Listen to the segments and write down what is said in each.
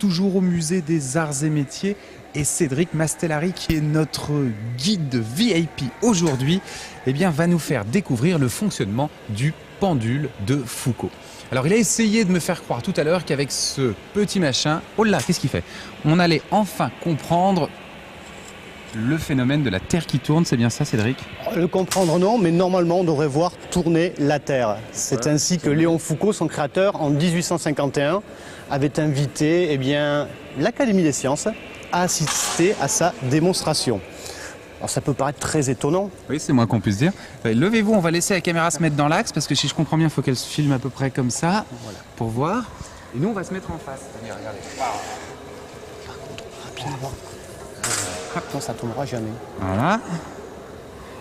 toujours au musée des Arts et Métiers. Et Cédric Mastellari, qui est notre guide VIP aujourd'hui, eh bien, va nous faire découvrir le fonctionnement du pendule de Foucault. Alors, il a essayé de me faire croire tout à l'heure qu'avec ce petit machin, oh là, qu'est-ce qu'il fait? On allait enfin comprendre le phénomène de la Terre qui tourne, c'est bien ça, Cédric? Le comprendre, non, mais normalement, on devrait voir tourner la Terre. C'est ainsi que Léon Foucault, son créateur, en 1851, avait invité l'Académie des sciences à assister à sa démonstration. Alors ça peut paraître très étonnant. Oui, c'est moins qu'on puisse dire. Levez-vous, on va laisser la caméra se mettre dans l'axe, parce que si je comprends bien, il faut qu'elle se filme à peu près comme ça, voilà, pour voir. Et nous, on va se mettre en face. Allez, regardez. Par contre, rapidement. Non, ça ne tournera jamais. Voilà.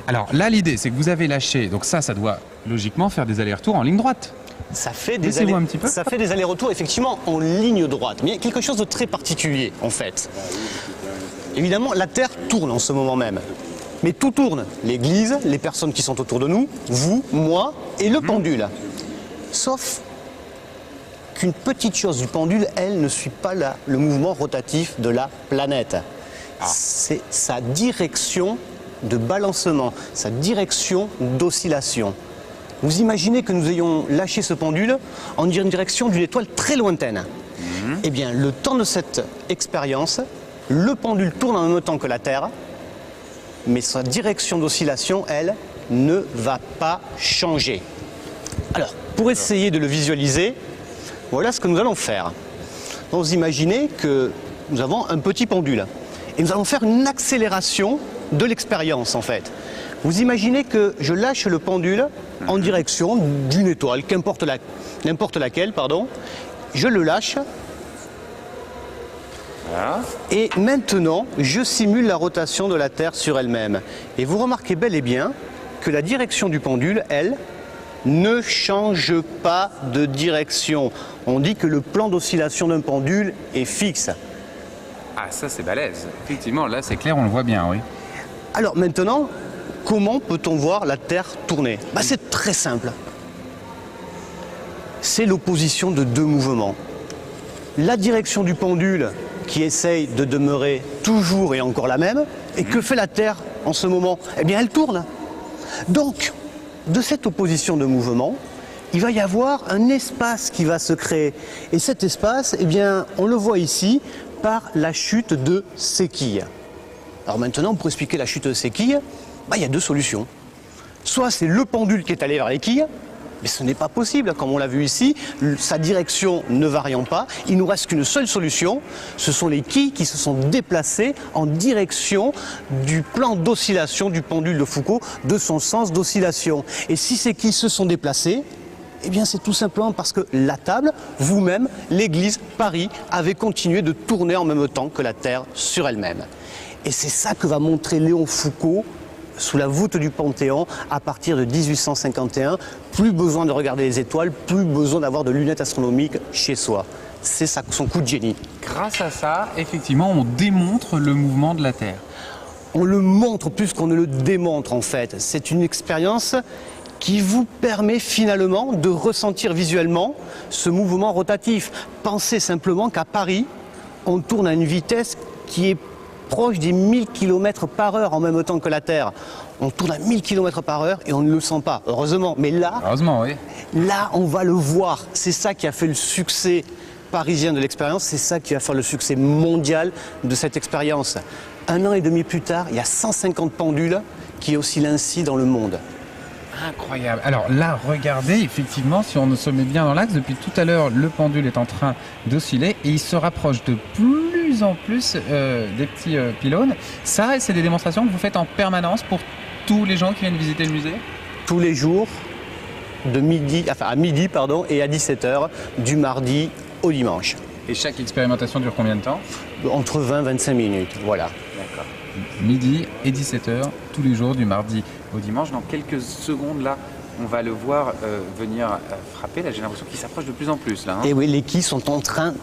Alors là, l'idée, c'est que vous avez lâché, donc ça doit logiquement faire des allers-retours en ligne droite. Ça fait des allers-retours effectivement en ligne droite, mais il y a quelque chose de très particulier en fait. Évidemment, la Terre tourne en ce moment même, mais tout tourne. L'Église, les personnes qui sont autour de nous, vous, moi et le pendule. Sauf qu'une petite chose du pendule, elle ne suit pas le mouvement rotatif de la planète. C'est sa direction de balancement, sa direction d'oscillation. Vous imaginez que nous ayons lâché ce pendule en direction d'une étoile très lointaine. Eh bien, le temps de cette expérience, le pendule tourne en même temps que la Terre, mais sa direction d'oscillation, elle, ne va pas changer. Alors, pour essayer de le visualiser, voilà ce que nous allons faire. Vous imaginez que nous avons un petit pendule et nous allons faire une accélération de l'expérience en fait. Vous imaginez que je lâche le pendule en direction d'une étoile, n'importe laquelle, pardon. Je le lâche. Voilà. Et maintenant, je simule la rotation de la Terre sur elle-même. Et vous remarquez bel et bien que la direction du pendule, elle, ne change pas de direction. On dit que le plan d'oscillation d'un pendule est fixe. Ah, ça c'est balèze. Effectivement, là c'est clair, on le voit bien, oui. Alors maintenant, comment peut-on voir la Terre tourner? C'est très simple. C'est l'opposition de deux mouvements. La direction du pendule qui essaye de demeurer toujours et encore la même. Et que fait la Terre en ce moment? Eh bien, elle tourne. Donc, de cette opposition de mouvement, il va y avoir un espace qui va se créer. Et cet espace, eh bien, on le voit ici par la chute de ces quilles. Alors maintenant, pour expliquer la chute de ces quilles, il y a deux solutions. Soit c'est le pendule qui est allé vers les quilles, mais ce n'est pas possible, comme on l'a vu ici, sa direction ne variant pas. Il ne nous reste qu'une seule solution, ce sont les quilles qui se sont déplacées en direction du plan d'oscillation du pendule de Foucault, de son sens d'oscillation. Et si ces quilles se sont déplacées, eh bien c'est tout simplement parce que la table, vous-même, l'Église, Paris, avait continué de tourner en même temps que la Terre sur elle-même. Et c'est ça que va montrer Léon Foucault sous la voûte du Panthéon à partir de 1851. Plus besoin de regarder les étoiles, plus besoin d'avoir de lunettes astronomiques chez soi. C'est ça, son coup de génie. Grâce à ça, effectivement, on démontre le mouvement de la Terre. On le montre plus qu'on ne le démontre en fait. C'est une expérience qui vous permet finalement de ressentir visuellement ce mouvement rotatif. Pensez simplement qu'à Paris, on tourne à une vitesse qui est proche des 1000 km par heure en même temps que la Terre. On tourne à 1000 km par heure et on ne le sent pas, heureusement. Mais là, oui. Là, on va le voir. C'est ça qui a fait le succès parisien de l'expérience, c'est ça qui va faire le succès mondial de cette expérience. 1 an et demi plus tard, il y a 150 pendules qui oscillent ainsi dans le monde. Incroyable. Alors là, regardez, effectivement, si on se met bien dans l'axe, depuis tout à l'heure, le pendule est en train d'osciller et il se rapproche de plus en plus des petits pylônes. Ça, c'est des démonstrations que vous faites en permanence pour tous les gens qui viennent visiter le musée? Tous les jours, à midi et à 17h, du mardi au dimanche. Et chaque expérimentation dure combien de temps? Entre 20 et 25 minutes, voilà. D'accord. Midi et 17h, tous les jours, du mardi au dimanche. Dans quelques secondes, là, on va le voir venir frapper. Là, j'ai l'impression qu'il s'approche de plus en plus. Là, hein. Et oui, les quilles sont en train,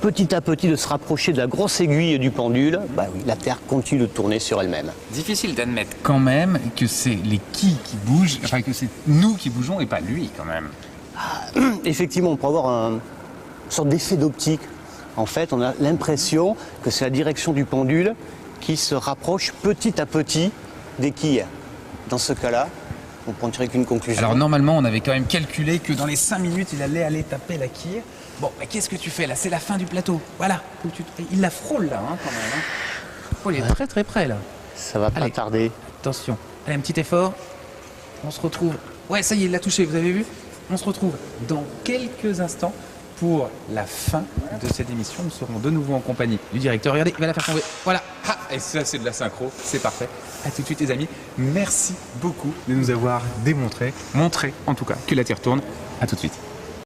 petit à petit, de se rapprocher de la grosse aiguille du pendule. Oui, la Terre continue de tourner sur elle-même. Difficile d'admettre quand même que c'est les quilles qui bougent, enfin que c'est nous qui bougeons et pas lui quand même. Effectivement, on peut avoir une sorte d'effet d'optique. En fait, on a l'impression que c'est la direction du pendule qui se rapproche petit à petit des quilles. Dans ce cas-là, on peut en tirer qu'une conclusion. Alors normalement, on avait quand même calculé que dans les 5 minutes, il allait aller taper la quille. Bon, mais qu'est-ce que tu fais là? C'est la fin du plateau. Voilà. Il la frôle là, quand même. Oh, il est très très près là. Ça va pas tarder. Attention. Allez, un petit effort. On se retrouve. Ouais, ça y est, il l'a touché, vous avez vu? On se retrouve dans quelques instants pour la fin de cette émission. Nous serons de nouveau en compagnie du directeur. Regardez, il va la faire tomber. Voilà. Ah, et ça, c'est de la synchro. C'est parfait. À tout de suite, les amis. Merci beaucoup de nous avoir montré en tout cas, que la Terre tourne. À tout de suite.